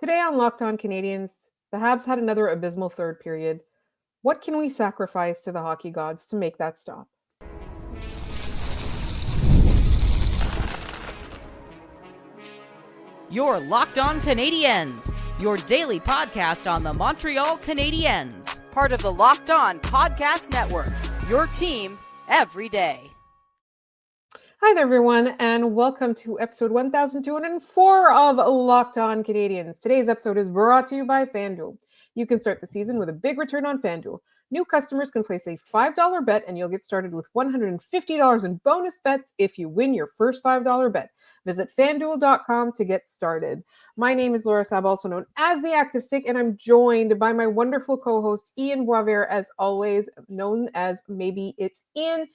Today on Locked On Canadiens, the Habs had another abysmal third period. What can we sacrifice to the hockey gods to make that stop? You're Locked On Canadiens, your daily podcast on the Montreal Canadiens, part of the Locked On Podcast Network, your team every day. Hi there, everyone, and welcome to episode 1204 of Locked On Canadiens. Today's episode is brought to you by FanDuel. You can start the season with a big return on FanDuel. New customers can place a $5 bet, and you'll get started with $150 in bonus bets if you win your first $5 bet. Visit FanDuel.com to get started. My name is Laura Saab, also known as The Active Stick, and I'm joined by my wonderful co-host, Ian Boisvert, as always, known as Maybe It's Ian.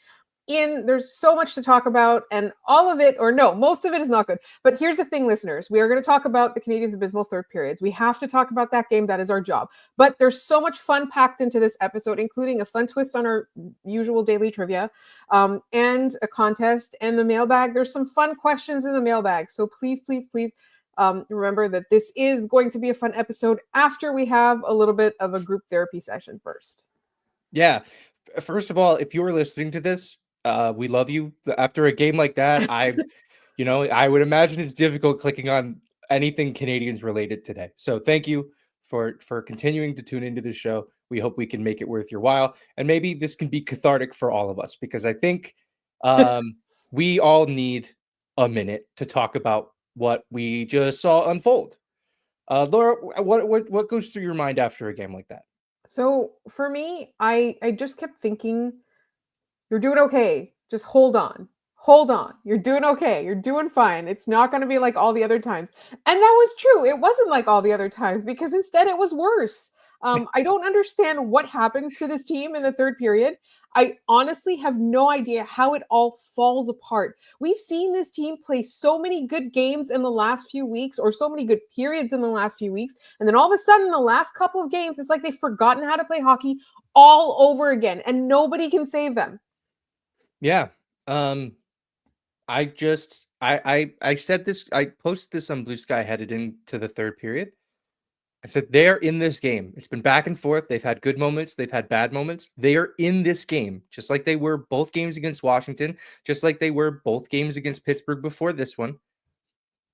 Ian, there's so much to talk about, and all of it, or no, most of it is not good. But here's the thing, listeners. We are going to talk about the Canadiens' abysmal third periods. We have to talk about that game. That is our job. But there's so much fun packed into this episode, including a fun twist on our usual daily trivia, and a contest, and the mailbag. There's some fun questions in the mailbag. So please, remember that this is going to be a fun episode after we have a little bit of a group therapy session first. Yeah. First of all, if you're listening to this, we love you. After a game like that, I would imagine it's difficult clicking on anything Canadiens related today. So thank you for continuing to tune into the show. We hope we can make it worth your while. And maybe this can be cathartic for all of us, because I think we all need a minute to talk about what we just saw unfold. Laura, what goes through your mind after a game like that? So for me, I just kept thinking, you're doing okay. Just hold on. Hold on. You're doing okay. You're doing fine. It's not going to be like all the other times. And that was true. It wasn't like all the other times, because instead it was worse. I don't understand what happens to this team in the third period. I honestly have no idea how it all falls apart. We've seen this team play so many good games in the last few weeks, or so many good periods in the last few weeks. And then all of a sudden, the last couple of games, it's like they've forgotten how to play hockey all over again, and nobody can save them. Yeah. I said this, I posted this on Blue Sky headed into the third period. I said, they're in this game. It's been back and forth. They've had good moments. They've had bad moments. They are in this game, just like they were both games against Washington, just like they were both games against Pittsburgh before this one.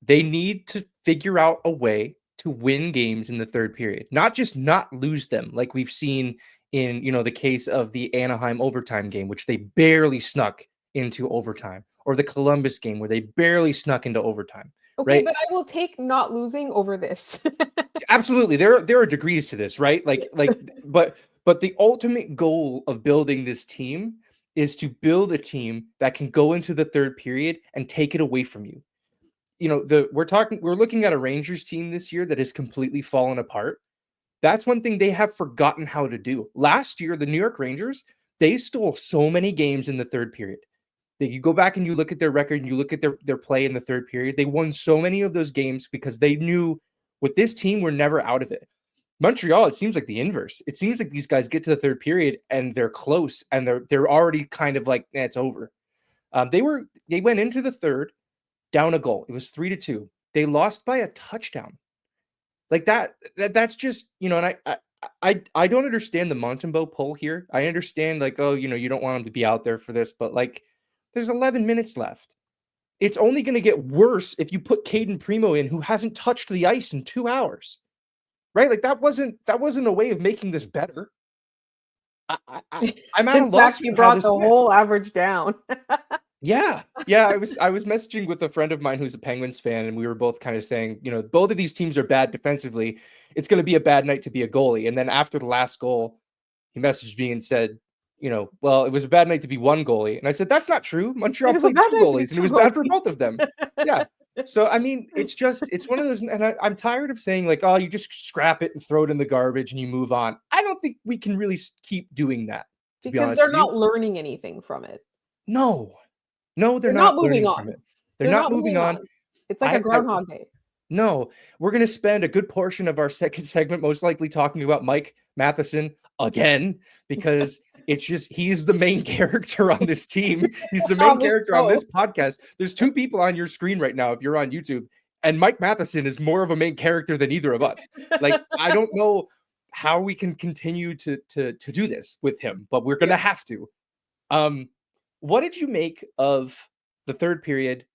They need to figure out a way to win games in the third period, not just not lose them like we've seen in, the case of the Anaheim overtime game, which they barely snuck into overtime, or the Columbus game where they barely snuck into overtime. Okay, right? but I will take not losing over this. Absolutely. There are degrees to this, right? But the ultimate goal of building this team is to build a team that can go into the third period and take it away from you. We're looking at a Rangers team this year that has completely fallen apart. That's one thing they have forgotten how to do. Last year, the New York Rangers, they stole so many games in the third period. You go back and you look at their record and you look at their play in the third period. They won so many of those games because they knew with this team, we're never out of it. Montreal, it seems like the inverse. It seems like these guys get to the third period and they're close and they're already kind of like, it's over. They went into the third down a goal. It was 3-2. They lost by a touchdown. Like that's just, and I don't understand the Montembeault pull here. I understand you don't want him to be out there for this, but there's 11 minutes left. It's only going to get worse if you put Caden Primo in, who hasn't touched the ice in 2 hours, right? That wasn't a way of making this better. I'm at a loss. You brought the whole average down. Yeah. I was messaging with a friend of mine who's a Penguins fan, and we were both kind of saying, both of these teams are bad defensively. It's going to be a bad night to be a goalie. And then after the last goal, he messaged me and said, well, it was a bad night to be one goalie. And I said, that's not true. Montreal played two goalies, and it was bad for both of them. Yeah. So, it's one of those, and I'm tired of saying you just scrap it and throw it in the garbage and you move on. I don't think we can really keep doing that. Because they're not learning anything from it. No, they're not moving on. From it. They're not moving on. It's like a Groundhog Day. No, we're going to spend a good portion of our second segment most likely talking about Mike Matheson again, because it's just, he's the main character on this team. He's the main character on this podcast. There's two people on your screen right now if you're on YouTube, And Mike Matheson is more of a main character than either of us. Like, I don't know how we can continue to do this with him, but we're gonna have to. What did you make of the third period?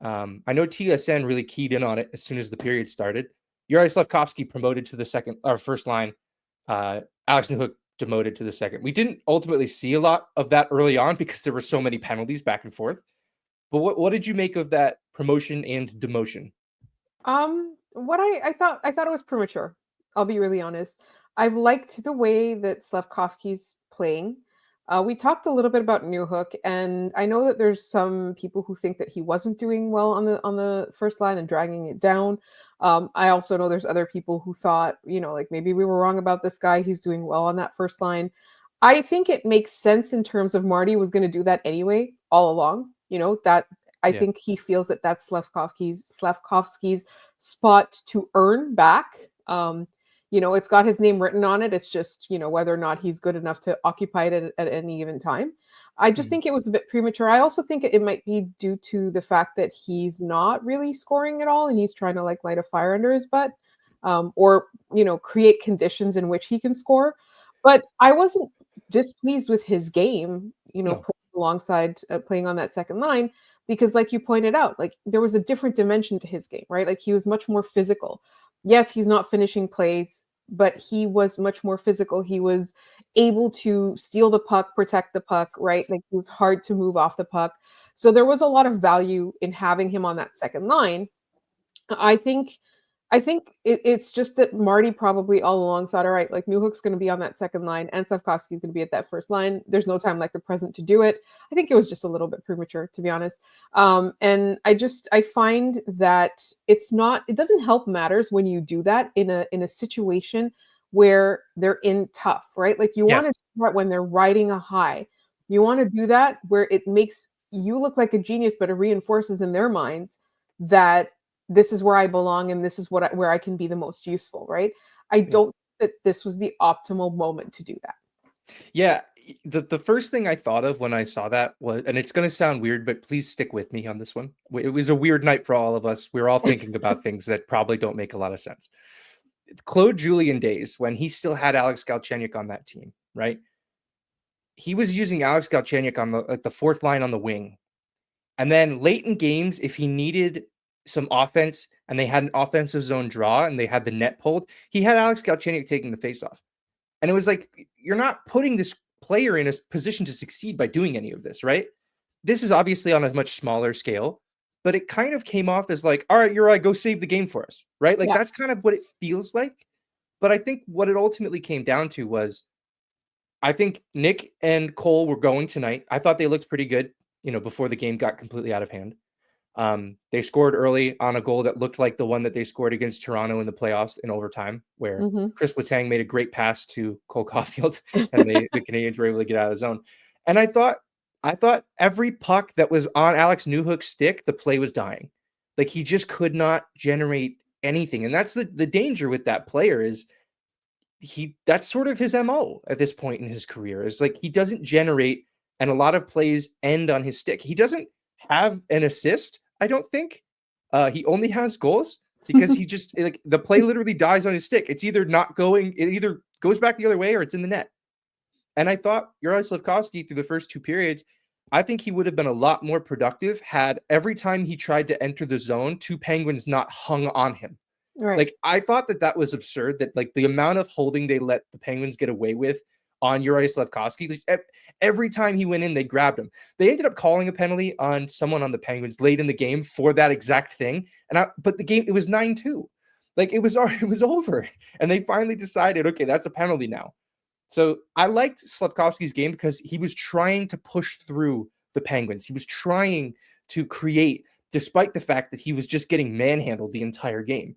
I know TSN really keyed in on it as soon as the period started. Yuri Slafkovsky promoted to the second or first line. Alex Newhook demoted to the second. We didn't ultimately see a lot of that early on because there were so many penalties back and forth. But what did you make of that promotion and demotion? What I thought it was premature. I'll be really honest. I've liked the way that Slavkovsky's playing. We talked a little bit about Newhook, and I know that there's some people who think that he wasn't doing well on the first line and dragging it down. I also know there's other people who thought, like maybe we were wrong about this guy. He's doing well on that first line. I think it makes sense in terms of Marty was going to do that anyway, all along. That I think he feels that that's Slavkovsky's spot to earn back. It's got his name written on it. It's just, whether or not he's good enough to occupy it at any given time. I just think it was a bit premature. I also think it might be due to the fact that he's not really scoring at all and he's trying to like light a fire under his butt, or create conditions in which he can score. But I wasn't displeased with his game, No. alongside playing on that second line. Because like you pointed out, like there was a different dimension to his game, right? Like he was much more physical. Yes, he's not finishing plays, but he was much more physical. He was able to steal the puck, protect the puck, right? Like he was hard to move off the puck. So there was a lot of value in having him on that second line. I think it's just that Marty probably all along thought, all right, like Newhook's going to be on that second line and Slavkovsky's going to be at that first line. There's no time like the present to do it. I think it was just a little bit premature, to be honest. And I find that it doesn't help matters when you do that in a situation where they're in tough, right? Like you want to do that when they're riding a high. You want to do that where it makes you look like a genius, but it reinforces in their minds that this is where I belong and this is where I can be the most useful, right? I don't think that this was the optimal moment to do that. Yeah, the first thing I thought of when I saw that was, and it's going to sound weird, but please stick with me on this one. It was a weird night for all of us. We were all thinking about things that probably don't make a lot of sense. Claude Julien days, when he still had Alex Galchenyuk on that team, right? He was using Alex Galchenyuk on the fourth line on the wing. And then late in games, if he needed some offense and they had an offensive zone draw and they had the net pulled, he had Alex Galchenyuk taking the faceoff. And it was like, you're not putting this player in a position to succeed by doing any of this, right? This is obviously on a much smaller scale, but it kind of came off as like, all right, you're right, go save the game for us, right? Like that's kind of what it feels like. But I think what it ultimately came down to was, I think Nick and Cole were going tonight. I thought they looked pretty good, before the game got completely out of hand. They scored early on a goal that looked like the one that they scored against Toronto in the playoffs in overtime, where Chris Letang made a great pass to Cole Caulfield and the Canadiens were able to get out of the zone. And I thought every puck that was on Alex Newhook's stick, the play was dying. Like he just could not generate anything. And that's the danger with that player is that's sort of his MO at this point in his career, is like he doesn't generate, and a lot of plays end on his stick. He doesn't have an assist, I don't think. He only has goals because he just like the play literally dies on his stick. It's either not going, it either goes back the other way or it's in the net. And I thought Yuri Slafkovsky through the first two periods, I think he would have been a lot more productive had every time he tried to enter the zone, two Penguins not hung on him. Right. Like I thought that was absurd, that like the amount of holding they let the Penguins get away with on Yuri Slafkovsky. Like, every time he went in, they grabbed him. They ended up calling a penalty on someone on the Penguins late in the game for that exact thing. But the game, it was 9-2. Like it was over. And they finally decided, okay, that's a penalty now. So I liked Slafkovsky's game because he was trying to push through the Penguins. He was trying to create, despite the fact that he was just getting manhandled the entire game.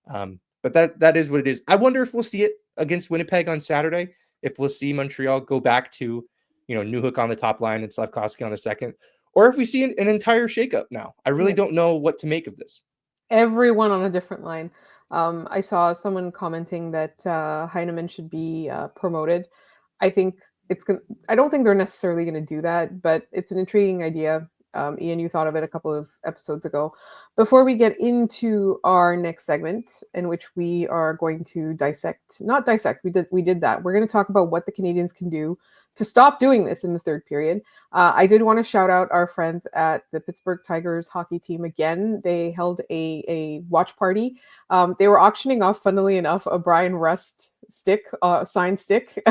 But that is what it is. I wonder if we'll see it against Winnipeg on Saturday, if we'll see Montreal go back to, Newhook on the top line and Slafkovsky on the second, or if we see an entire shakeup now. I really don't know what to make of this. Everyone on a different line. I saw someone commenting that Heineman should be promoted. I think I don't think they're necessarily going to do that, but it's an intriguing idea. Ian, you thought of it a couple of episodes ago. Before we get into our next segment, in which we are going to not dissect, we did that. We're going to talk about what the Canadiens can do to stop doing this in the third period. I did want to shout out our friends at the Pittsburgh Tigers hockey team again. They held a watch party. They were auctioning off, funnily enough, a Brian Rust signed stick.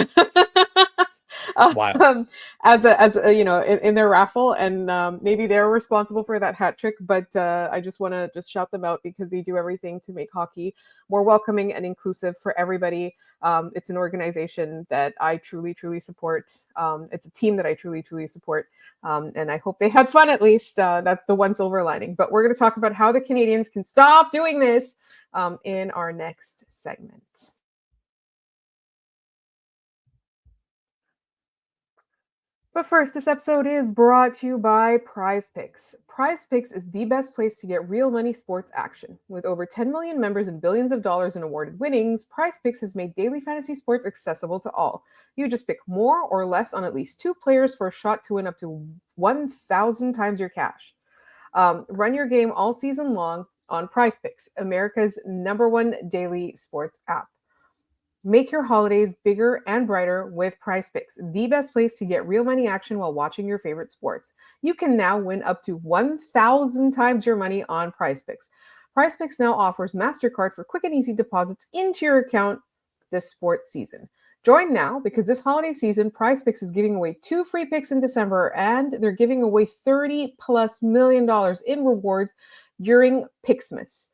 Wow. As a in their raffle, and maybe they're responsible for that hat trick, but I just want to just shout them out because they do everything to make hockey more welcoming and inclusive for everybody. It's an organization that I truly support. It's a team that I truly support, and I hope they had fun at least. That's the one silver lining. But we're going to talk about how the Canadiens can stop doing this in our next segment. But first, this episode is brought to you by Prize Picks. Prize Picks is the best place to get real money sports action. With over 10 million members and billions of dollars in awarded winnings, Prize Picks has made daily fantasy sports accessible to all. You just pick more or less on at least 2 players for a shot to win up to 1,000 times your cash. Run your game all season long on Prize Picks, America's #1 daily sports app. Make your holidays bigger and brighter with Prize Picks, the best place to get real money action while watching your favorite sports. You can now win up to 1,000 times your money on Prize Picks. Prize Picks now offers MasterCard for quick and easy deposits into your account this sports season. Join now because this holiday season, Prize Picks is giving away 2 free picks in December, and they're giving away $30+ million in rewards during Picksmas.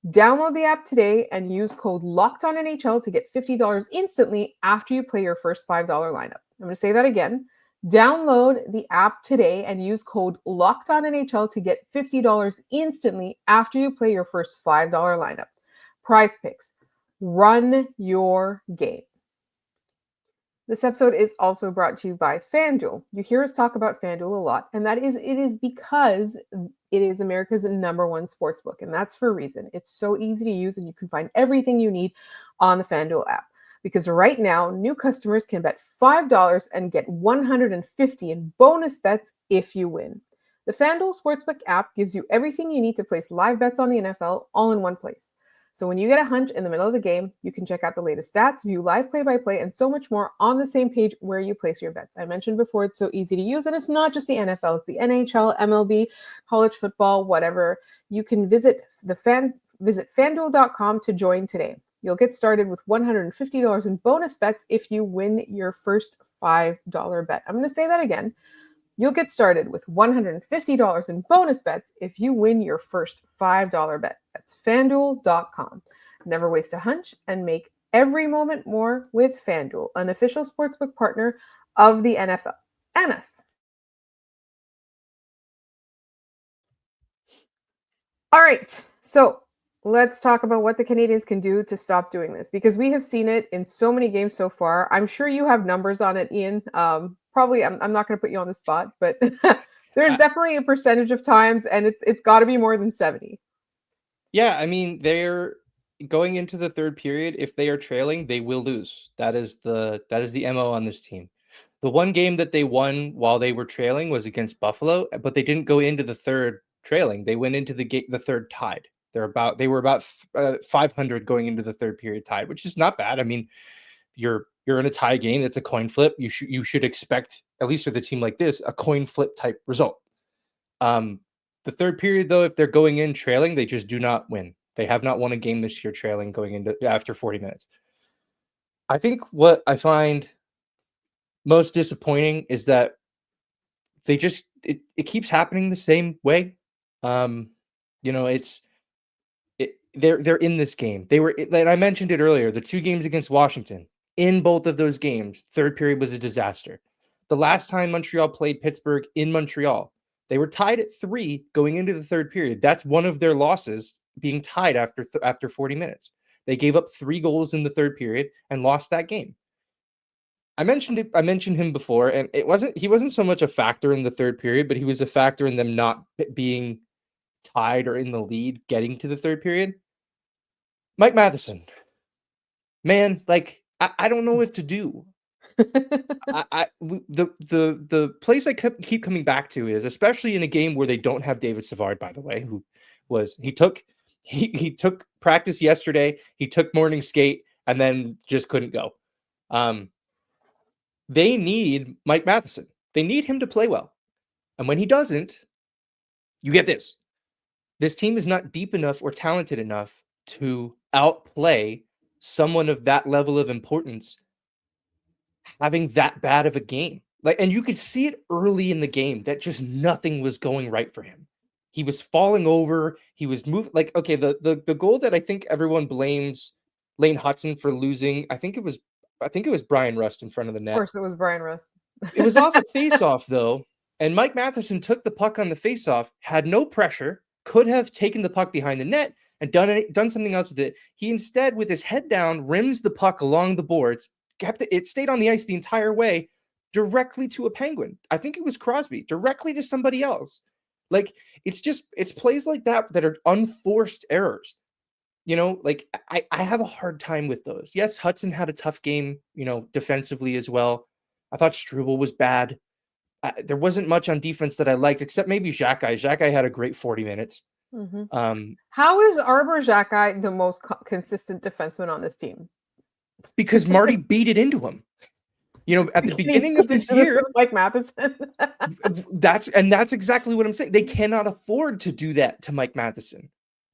Download the app today and use code LOCKEDONNHL to get $50 instantly after you play your first $5 lineup. I'm going to say that again. Download the app today and use code LOCKEDONNHL to get $50 instantly after you play your first $5 lineup. Prize Picks. Run your game. This episode is also brought to you by FanDuel. You hear us talk about FanDuel a lot, and it is because it is America's #1 sportsbook, and that's for a reason. It's so easy to use, and you can find everything you need on the FanDuel app. Because right now, new customers can bet $5 and get $150 in bonus bets if you win. The FanDuel Sportsbook app gives you everything you need to place live bets on the NFL all in one place. So when you get a hunch in the middle of the game, you can check out the latest stats, view live play-by-play, and so much more on the same page where you place your bets. I mentioned before, it's so easy to use, and it's not just the NFL, it's the NHL, MLB, college football, whatever. You can visit FanDuel.com to join today. You'll get started with $150 in bonus bets if you win your first $5 bet. I'm going to say that again. You'll get started with $150 in bonus bets if you win your first $5 bet. That's FanDuel.com. Never waste a hunch and make every moment more with FanDuel, an official sportsbook partner of the NFL and us. All right, so let's talk about what the Canadiens can do to stop doing this, because we have seen it in so many games so far. I'm sure you have numbers on it, Ian. Probably, I'm not going to put you on the spot, but there's definitely a percentage of times, and it's got to be more than 70. Yeah, I mean, they're going into the third period. If they are trailing, they will lose. That is the MO on this team. The one game that they won while they were trailing was against Buffalo, but they didn't go into the third trailing. They went into the third tied. They were about 500 going into the third period tied, which is not bad. I mean, you're in a tie game. That's a coin flip. You should expect, at least with a team like this, a coin flip type result. The third period, though, if they're going in trailing, they just do not win. They have not won a game this year trailing going into after 40 minutes. I think what I find most disappointing is that they just it keeps happening the same way. They're in this game. They were, like I mentioned it earlier, the 2 games against Washington. In both of those games, third period was a disaster. The last time Montreal played Pittsburgh in Montreal, they were tied at 3 going into the third period. That's one of their losses, being tied after 40 minutes. They gave up 3 goals in the third period and lost that game. I mentioned him before, and he wasn't so much a factor in the third period, but he was a factor in them not being tied or in the lead getting to the third period. Mike Matheson. Man, like, I don't know what to do. The place I keep coming back to is, especially in a game where they don't have David Savard, by the way, who was he took practice yesterday, he took morning skate, and then just couldn't go. They need Mike Matheson. They need him to play well. And when he doesn't, you get this. This team is not deep enough or talented enough to outplay someone of that level of importance having that bad of a game. And you could see it early in the game that just nothing was going right for him. He was falling over. He was moving. Okay, the goal that I think everyone blames Lane Hutson for losing, I think it was Brian Rust in front of the net. Of course, it was Brian Rust. It was off a face-off, though, and Mike Matheson took the puck on the face-off, had no pressure, could have taken the puck behind the net and done something else with it. He instead, with his head down, rims the puck along the boards, it stayed on the ice the entire way, directly to a Penguin. I think it was Crosby, directly to somebody else. It's plays like that that are unforced errors. I have a hard time with those. Yes, Hudson had a tough game, defensively as well. I thought Struble was bad. There wasn't much on defense that I liked, except maybe Xhekaj. Xhekaj had a great 40 minutes. Mm-hmm. How is Arber Xhekaj the most consistent defenseman on this team? Because Marty beat it into him. At the beginning of this year, Mike Matheson. that's exactly what I'm saying. They cannot afford to do that to Mike Matheson.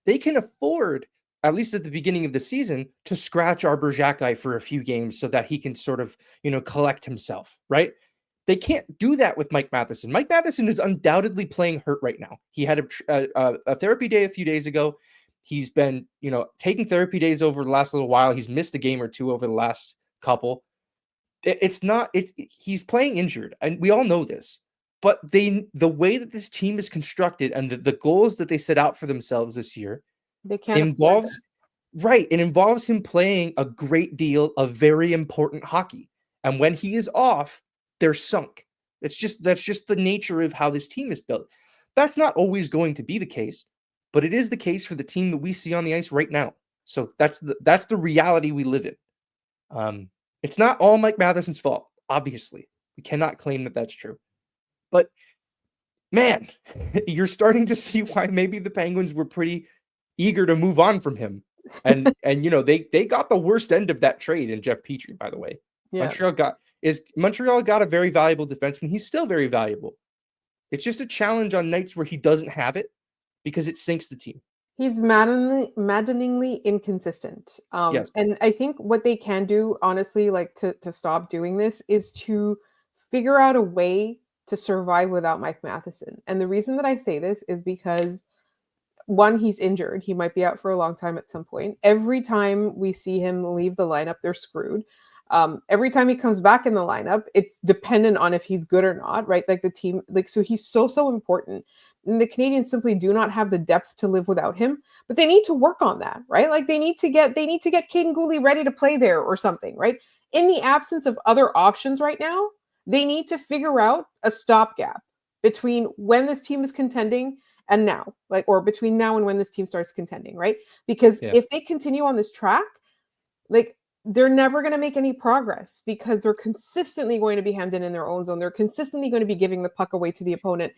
They can afford, at least at the beginning of the season, to scratch Arber Xhekaj for a few games so that he can sort of, collect himself, right? They can't do that with Mike Matheson. Mike Matheson is undoubtedly playing hurt right now. He had a therapy day a few days ago. He's been, taking therapy days over the last little while. He's missed a game or two over the last couple. He's playing injured, and we all know this. But the way that this team is constructed and the goals that they set out for themselves this year, it involves him playing a great deal of very important hockey. And when he is off, they're sunk. That's just the nature of how this team is built. That's not always going to be the case, but it is the case for the team that we see on the ice right now. So that's the reality we live in. It's not all Mike Matheson's fault, obviously. We cannot claim that that's true. But, man, you're starting to see why maybe the Penguins were pretty eager to move on from him. And they got the worst end of that trade in Jeff Petrie, by the way. Yeah. Montreal got a very valuable defenseman. He's still very valuable. It's just a challenge on nights where he doesn't have it because it sinks the team. He's maddeningly inconsistent. Yes. And I think what they can do, honestly, to stop doing this is to figure out a way to survive without Mike Matheson. And the reason that I say this is because, one, he's injured. He might be out for a long time at some point. Every time we see him leave the lineup, they're screwed. Every time he comes back in the lineup, it's dependent on if he's good or not, right? the team, so he's so important. And the Canadiens simply do not have the depth to live without him, but they need to work on that, right? They need to get Caden Gooley ready to play there or something, right? In the absence of other options right now, they need to figure out a stopgap between when this team is contending and now, or between now and when this team starts contending, right? Because if they continue on this track, they're never going to make any progress because they're consistently going to be hemmed in their own zone. They're consistently going to be giving the puck away to the opponent.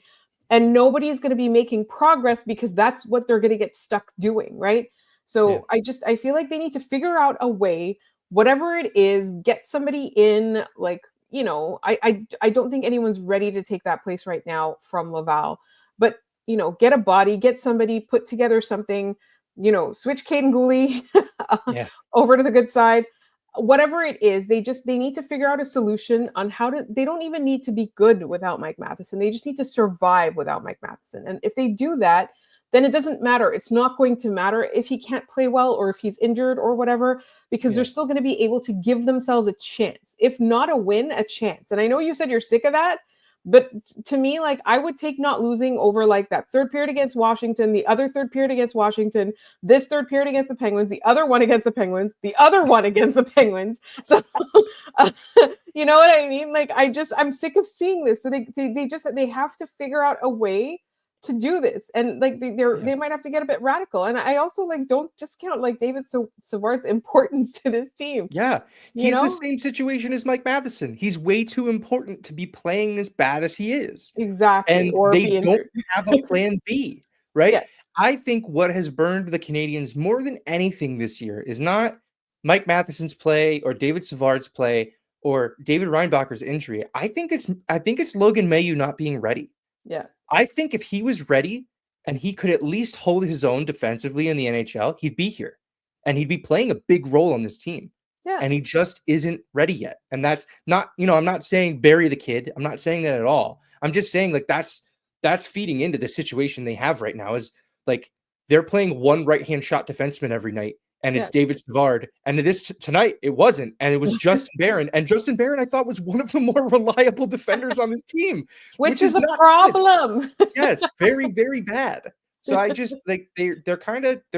And nobody is going to be making progress because that's what they're going to get stuck doing, right? So I feel like they need to figure out a way, whatever it is, get somebody in, I don't think anyone's ready to take that place right now from Laval. But, get a body, get somebody, put together something, switch Caden Gooley over to the good side. Whatever it is, they need to figure out a solution on they don't even need to be good without Mike Matheson. They just need to survive without Mike Matheson. And if they do that, then it doesn't matter. It's not going to matter if he can't play well or if he's injured or whatever, because they're still going to be able to give themselves a chance. If not a win, a chance. And I know you said you're sick of that, but to me, I would take not losing over that third period against Washington, the other third period against Washington, this third period against the Penguins, the other one against the Penguins, the other one against the Penguins. So, you know what I mean? I'm sick of seeing this. So they have to figure out a way to do this, and like they might have to get a bit radical. And I also like don't discount like David Savard's importance to this team. Yeah, You he's the know same situation as Mike Matheson. He's way too important to be playing as bad as he is. exactly, And or they be don't injured. have a plan B, right? Yes, I think what has burned the Canadiens more than anything this year is not Mike Matheson's play or David Savard's play or David Reinbacher's injury. I think it's Logan Mailloux not being ready. yeah, I think if he was ready and he could at least hold his own defensively in the NHL, he'd be here and he'd be playing a big role on this team. yeah, And he just isn't ready yet. And that's not, I'm not saying bury the kid. I'm not saying that at all. I'm just saying like that's feeding into the situation they have right now is like they're playing one right-hand shot defenseman every night and it's yes. David Savard. And tonight it wasn't. And it was Justin Barron. And Justin Barron, I thought, was one of the more reliable defenders on this team, Which which is is a not good. problem. Yes, very, very bad. So I just like they're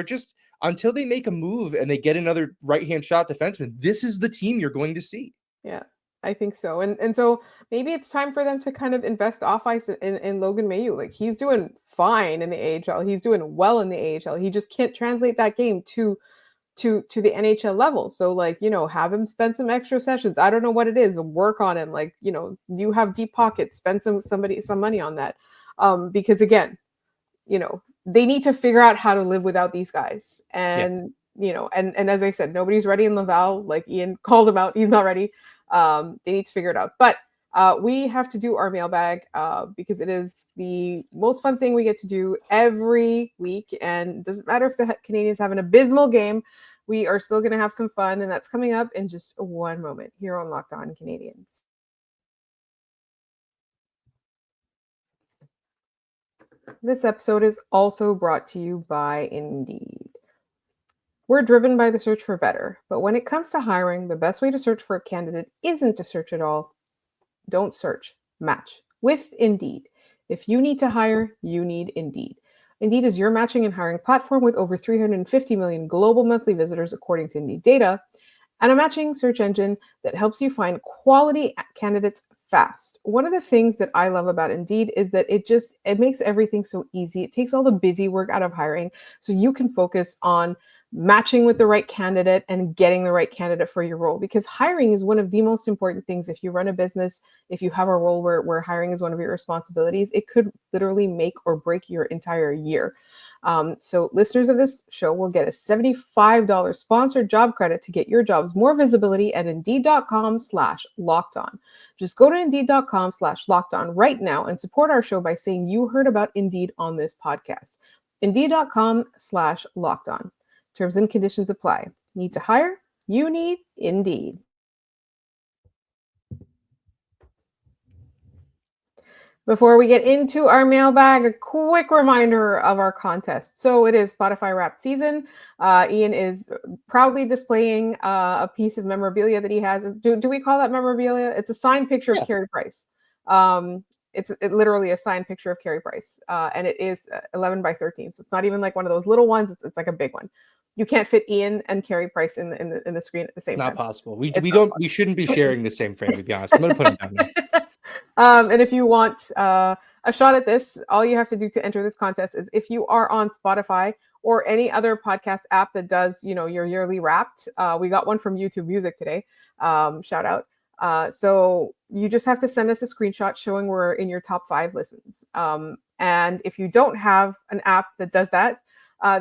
just until they make a move and they get another right-hand shot defenseman, this is the team you're going to see. Yeah, I think so. And so maybe it's time for them to kind of invest off ice in Logan Mailloux. Like he's doing fine in the AHL. He's doing well in the AHL. He just can't translate that game to the NHL level. So like, have him spend some extra sessions. I don't know what it is. Work on him. Like, you have deep pockets, spend some money on that. Because again, they need to figure out how to live without these guys. And and as I said, nobody's ready in Laval. Like Ian called him out, he's not ready. They need to figure it out. But we have to do our mailbag because it is the most fun thing we get to do every week. And it doesn't matter if the Canadiens have an abysmal game, we are still going to have some fun. And that's coming up in just one moment here on Locked On Canadiens. This episode is also brought to you by Indeed. We're driven by the search for better, but when it comes to hiring, the best way to search for a candidate isn't to search at all. Don't search, match with Indeed. If you need to hire, you need Indeed. Indeed is your matching and hiring platform with over 350 million global monthly visitors, according to Indeed data, and a matching search engine that helps you find quality candidates fast. One of the things that I love about Indeed is that it makes everything so easy. It takes all the busy work out of hiring so you can focus on matching with the right candidate and getting the right candidate for your role, because hiring is one of the most important things. If you run a business, if you have a role where hiring is one of your responsibilities, it could literally make or break your entire year. So listeners of this show will get a $75 sponsored job credit to get your jobs more visibility at Indeed.com/lockedon. Just go to Indeed.com/lockedon right now and support our show by saying you heard about Indeed on this podcast. Indeed.com/lockedon. Terms and conditions apply. Need to hire? You need Indeed. Before we get into our mailbag, a quick reminder of our contest. So it is Spotify Wrapped season. Ian is proudly displaying a piece of memorabilia that he has. Do we call that memorabilia? It's a signed picture of Carey Price. It's literally a signed picture of Carey Price, and it is 11 by 13. So it's not even like one of those little ones. It's like a big one. You can't fit Ian and Carey Price in the screen at the same time. Not possible. We shouldn't be sharing the same frame, to be honest. I'm going to put him down now. And if you want a shot at this, all you have to do to enter this contest is if you are on Spotify or any other podcast app that does, your yearly Wrapped. We got one from YouTube Music today. Shout out. So you just have to send us a screenshot showing we're in your top 5 listens. And if you don't have an app that does that,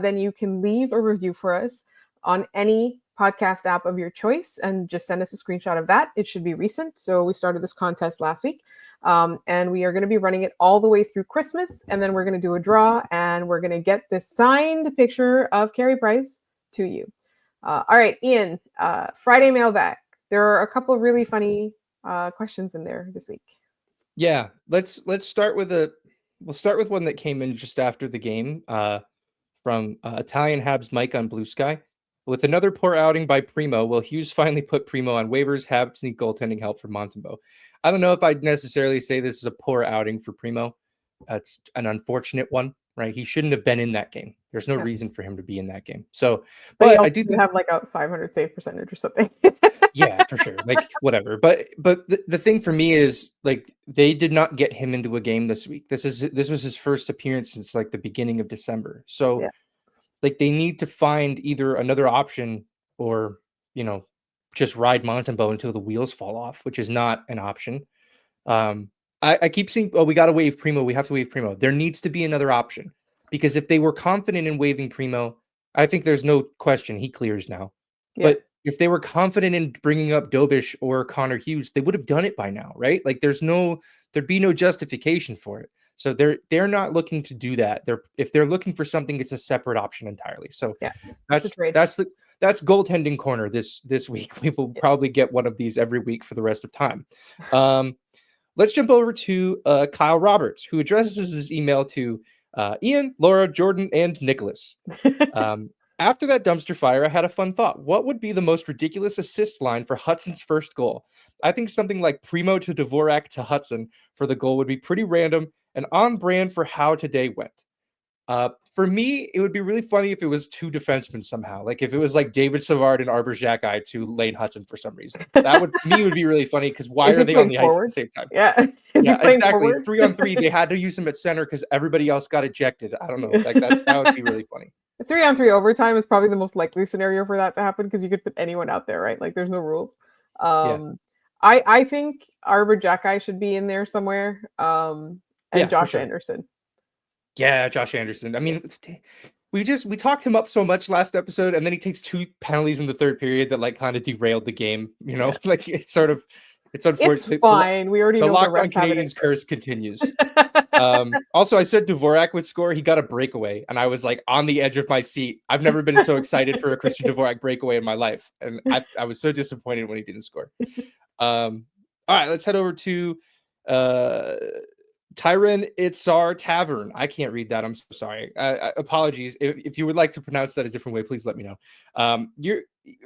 then you can leave a review for us on any podcast app of your choice and just send us a screenshot of that. It should be recent. So we started this contest last week, and we are going to be running it all the way through Christmas. And then we're going to do a draw, and we're going to get this signed picture of Carey Price to you. All right, Ian, Friday mailbag. There are a couple of really funny questions in there this week. Yeah, let's start with we'll start with one that came in just after the game from Italian Habs Mike on Blue Sky. With another poor outing by Primo, will Hughes finally put Primo on waivers? Habs need goaltending help from Montembeault. I don't know if I'd necessarily say this is a poor outing for Primo. It's an unfortunate one, right? He shouldn't have been in that game. There's no reason for him to be in that game. So, but I do think have like a 500 save percentage or something. yeah, for sure. Like whatever. But the thing for me is like they did not get him into a game this week. This was his first appearance since like the beginning of December. So like they need to find either another option or, just ride Montembeault until the wheels fall off, which is not an option. I keep seeing, we got to waive Primo. We have to waive Primo. There needs to be another option because if they were confident in waiving Primo, I think there's no question he clears now. Yeah. But if they were confident in bringing up Dobish or Connor Hughes, they would have done it by now, right? Like there'd be no justification for it. So they're not looking to do that. If they're looking for something, it's a separate option entirely. So that's goaltending corner this week. We will probably get one of these every week for the rest of time. Let's jump over to Kyle Roberts, who addresses his email to Ian, Laura, Jordan, and Nicholas. After that dumpster fire, I had a fun thought. What would be the most ridiculous assist line for Hudson's first goal? I think something like Primo to Dvorak to Hudson for the goal would be pretty random and on brand for how today went. For me, it would be really funny if it was two defensemen somehow. Like if it was like David Savard and Arbor Xhekaj to Lane Hudson for some reason. That would be really funny because why are they on the ice at the same time? Yeah, yeah, exactly. It's 3-on-3. They had to use him at center because everybody else got ejected. I don't know. Like that would be really funny. 3-on-3 overtime is probably the most likely scenario for that to happen because you could put anyone out there, right? Like there's no rules. I think Arbor Xhekaj should be in there somewhere. And Josh Anderson. Yeah, Josh Anderson. I mean, we talked him up so much last episode, and then he takes 2 penalties in the third period that like kind of derailed the game. Like it's unfortunate. It's fine. We already know the Locked On Canadiens curse continues. Also, I said Dvorak would score. He got a breakaway, and I was like on the edge of my seat. I've never been so excited for a Christian Dvorak breakaway in my life, and I was so disappointed when he didn't score. All right, let's head over to Tyron Itzar Tavern. I can't read that. I'm so sorry. Apologies. If you would like to pronounce that a different way, please let me know.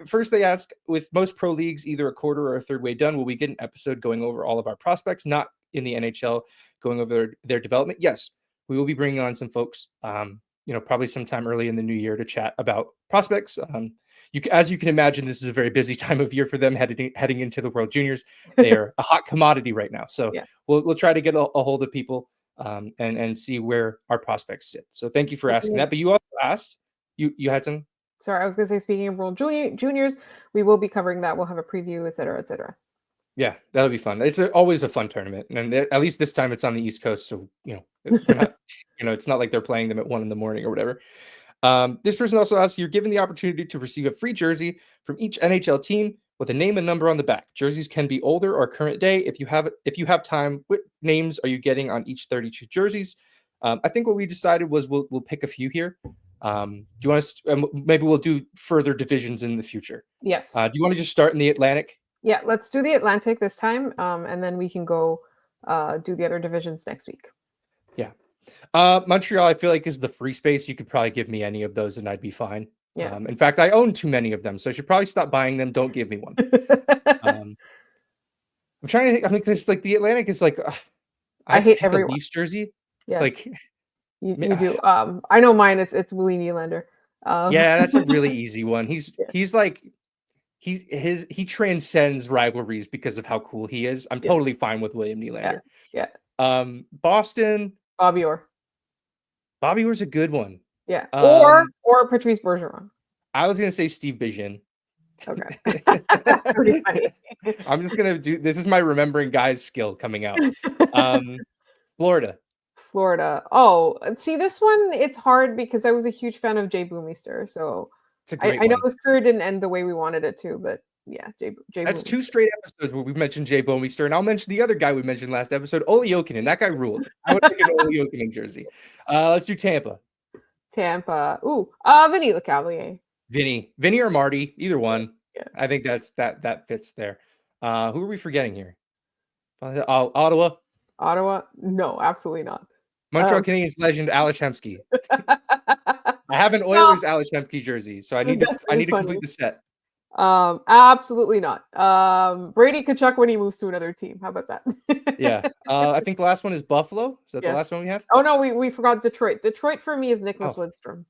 First, they ask, with most pro leagues either a quarter or a third way done, will we get an episode going over all of our prospects, not in the NHL, going over their development? Yes, we will be bringing on some folks, probably sometime early in the new year to chat about prospects. As you can imagine, this is a very busy time of year for them heading into the World Juniors. They are a hot commodity right now. So we'll try to get a hold of people and see where our prospects sit. So thank you for asking that. But you also asked, you had some. Sorry, I was going to say, speaking of World Juniors, we will be covering that. We'll have a preview, et cetera, et cetera. Yeah, that'll be fun. It's always a fun tournament. And at least this time it's on the East Coast. So, we're not, it's not like they're playing them at 1 a.m. or whatever. This person also asks, you're given the opportunity to receive a free jersey from each NHL team with a name and number on the back. Jerseys can be older or current day. If you have time, what names are you getting on each 32 jerseys? I think what we decided was we'll pick a few here. Do you want to maybe we'll do further divisions in the future? Yes. Do you want to just start in the Atlantic? Yeah, let's do the Atlantic this time, and then we can go do the other divisions next week. Yeah. Montreal, I feel like, is the free space. You could probably give me any of those and I'd be fine. Yeah. In fact, I own too many of them, so I should probably stop buying them. Don't give me one. I'm trying to think. I think this, like, the Atlantic is like, I hate everyone. The Leafs jersey. Yeah. Like you do. I know mine. It's Willie Nylander. Yeah, that's a really easy one. He's like he transcends rivalries because of how cool he is. I'm totally fine with William Nylander. Yeah. Boston. Bobby Orr. Bobby Orr's a good one. Yeah. Or Patrice Bergeron. I was gonna say Steve Bijan. Okay. Pretty funny. I'm just gonna do this. Is my remembering guys skill coming out. Florida. Oh, see, this one, it's hard because I was a huge fan of Jay Bouwmeester. So I know his career didn't end the way we wanted it to, but yeah, Jay That's Bouwmeester. 2 straight episodes where we mentioned Jay Bouwmeester, and I'll mention the other guy we mentioned last episode, Olli Jokinen. That guy ruled. I would pick an Olli Jokinen jersey. Let's do Tampa. Ooh, Vinny Lecavalier. Vinny or Marty, either one. Yeah. I think that fits there. Who are we forgetting here? Ottawa. No, absolutely not. Montreal Canadiens legend Alex Hemsky. I have an Oilers Alex Hemsky jersey, so I need to complete the set. Absolutely not. Brady Tkachuk when he moves to another team. How about that? Yeah. I think the last one is Buffalo. Is that the last one we have? Oh no, we forgot Detroit. Detroit for me is Nicholas Lidstrom.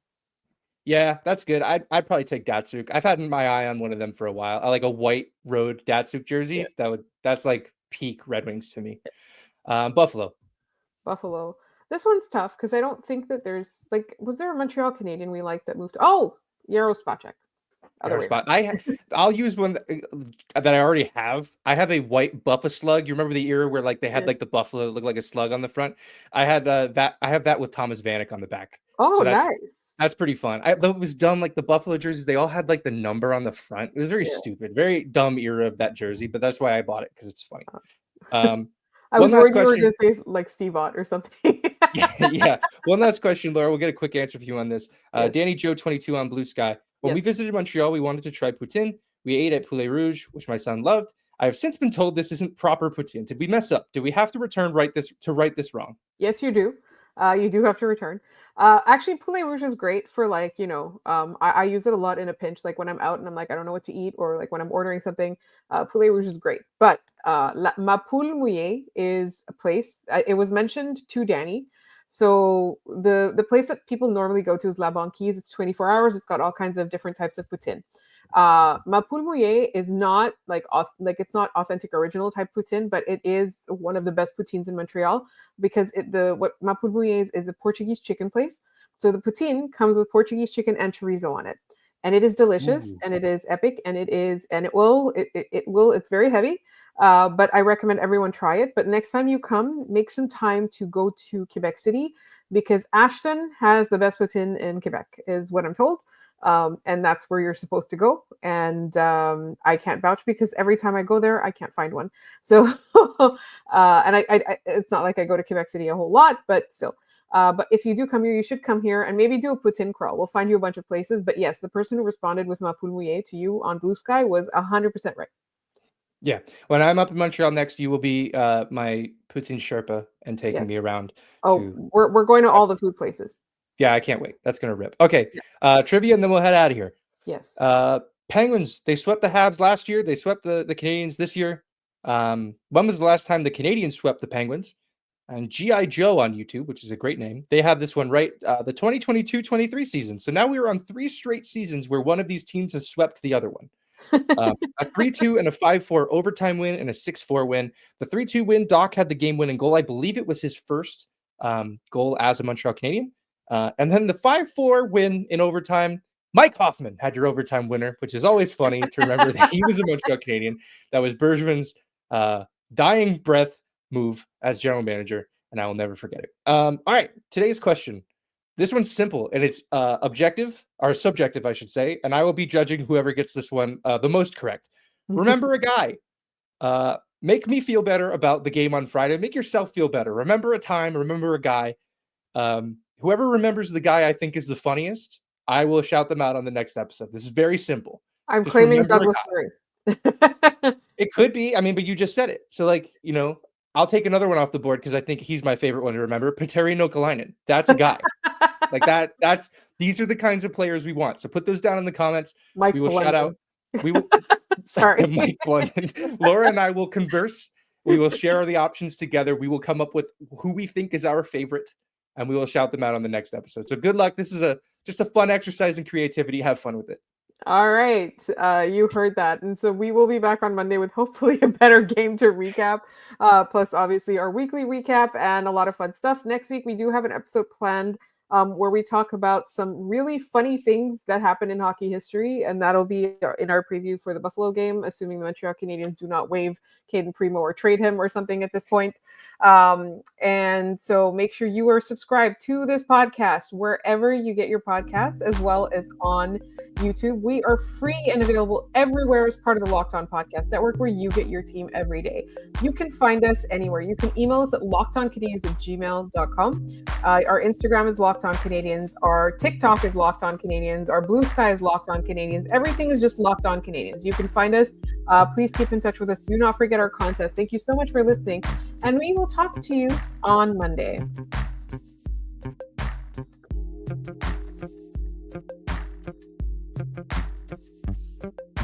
Yeah, that's good. I'd probably take Datsuk. I've had my eye on one of them for a while. I like a white road Datsuk jersey. Yeah. That's like peak Red Wings to me. Buffalo. Buffalo. This one's tough because I don't think that there's like, was there a Montreal Canadian we liked that moved? Oh, Yaro Spacek. Other Air way spot. around. I'll use one that I already have. I have a white Buffa slug. You remember the era where like they had Yeah. like the buffalo look like a slug on the front? I had that. I have that with Thomas Vanek on the back. Oh, So nice. that's pretty fun. Though it was dumb. Like the Buffalo jerseys, they all had like the number on the front. It was very Yeah. stupid, very dumb era of that jersey. But that's why I bought it because it's funny. Um, I one was last worried you were question. going to say like Steve Ott or something. Yeah. One last question, Laura. We'll get a quick answer for you on this. Yes. Danny Joe 22 on Blue Sky. When we Yes. visited Montreal, we wanted to try poutine. We ate at Poulet Rouge, which my son loved. I have since been told this isn't proper poutine. Did we mess up? Do we have to right this wrong? Yes, you do. You do have to return. Actually, Poulet Rouge is great for like, I use it a lot in a pinch, like when I'm out and I'm like, I don't know what to eat, or like when I'm ordering something, Poulet Rouge is great. But Ma Poule Mouillée is a place, it was mentioned to Danny. So the place that people normally go to is La Banquise. It's 24 hours. It's got all kinds of different types of poutine. Ma Poule Mouillée is not like it's not authentic original type poutine, but it is one of the best poutines in Montreal because what Ma Poule Mouillée is a Portuguese chicken place. So the poutine comes with Portuguese chicken and chorizo on it, and it is delicious. Ooh. And it is epic, and it's very heavy. But I recommend everyone try it. But next time you come, make some time to go to Quebec City because Ashton has the best poutine in Quebec, is what I'm told. And that's where you're supposed to go. And I can't vouch because every time I go there, I can't find one. So, and I it's not like I go to Quebec City a whole lot, but still. But if you do come here, you should come here and maybe do a poutine crawl. We'll find you a bunch of places. But yes, the person who responded with Ma Poule Mouillée to you on Blue Sky was 100% right. Yeah. When I'm up in Montreal next, you will be my poutine Sherpa and taking Yes. me around. Oh, we're going to all the food places. Yeah, I can't wait. That's gonna rip. Okay. Yeah. Trivia, and then we'll head out of here. Yes. Penguins, they swept the Habs last year. They swept the Canadiens this year. When was the last time the Canadiens swept the Penguins? And G.I. Joe on YouTube, which is a great name, they have this one right, the 2022-23 season. So now we are on 3 straight seasons where one of these teams has swept the other one. A 3-2 and a 5-4 overtime win and a 6-4 win. The 3-2 win, Doc had the game-winning goal. I believe it was his first goal as a Montreal Canadian. And then the 5-4 win in overtime, Mike Hoffman had your overtime winner, which is always funny to remember that he was a Montreal Canadian. That was Bergevin's dying breath move as general manager, and I will never forget it. All right, today's question. This one's simple, and it's objective, or subjective, I should say, and I will be judging whoever gets this one the most correct. Remember a guy. Make me feel better about the game on Friday. Make yourself feel better. Remember a time, remember a guy. Whoever remembers the guy I think is the funniest, I will shout them out on the next episode. This is very simple. I'm Just claiming remember a Douglas guy. Murray. It could be. I mean, but you just said it. So, like, I'll take another one off the board because I think he's my favorite one to remember. Petteri Nokalainen. That's a guy. Like that. These are the kinds of players we want. So put those down in the comments. Mike We will Blunden. shout out. We will. Sorry. Mike Blunden. Laura and I will converse. We will share the options together. We will come up with who we think is our favorite, and we will shout them out on the next episode. So good luck. This is just a fun exercise in creativity. Have fun with it. All right. You heard that. And so we will be back on Monday with hopefully a better game to recap. Plus, obviously, our weekly recap and a lot of fun stuff. Next week, we do have an episode planned where we talk about some really funny things that happen in hockey history. And that'll be in our preview for the Buffalo game, assuming the Montreal Canadiens do not waive Caden Primo or trade him or something at this point. And so make sure you are subscribed to this podcast wherever you get your podcasts, as well as on YouTube. We are free and available everywhere as part of the Locked On Podcast Network, where you get your team every day. You can find us anywhere. You can email us at lockedoncanadiens@gmail.com. Our Instagram is Locked On Canadiens. Our TikTok is Locked On Canadiens. Our Blue Sky is Locked On Canadiens. Everything is just Locked On Canadiens. You can find us. Please keep in touch with us. Do not forget our contest. Thank you so much for listening, and we will talk to you on Monday.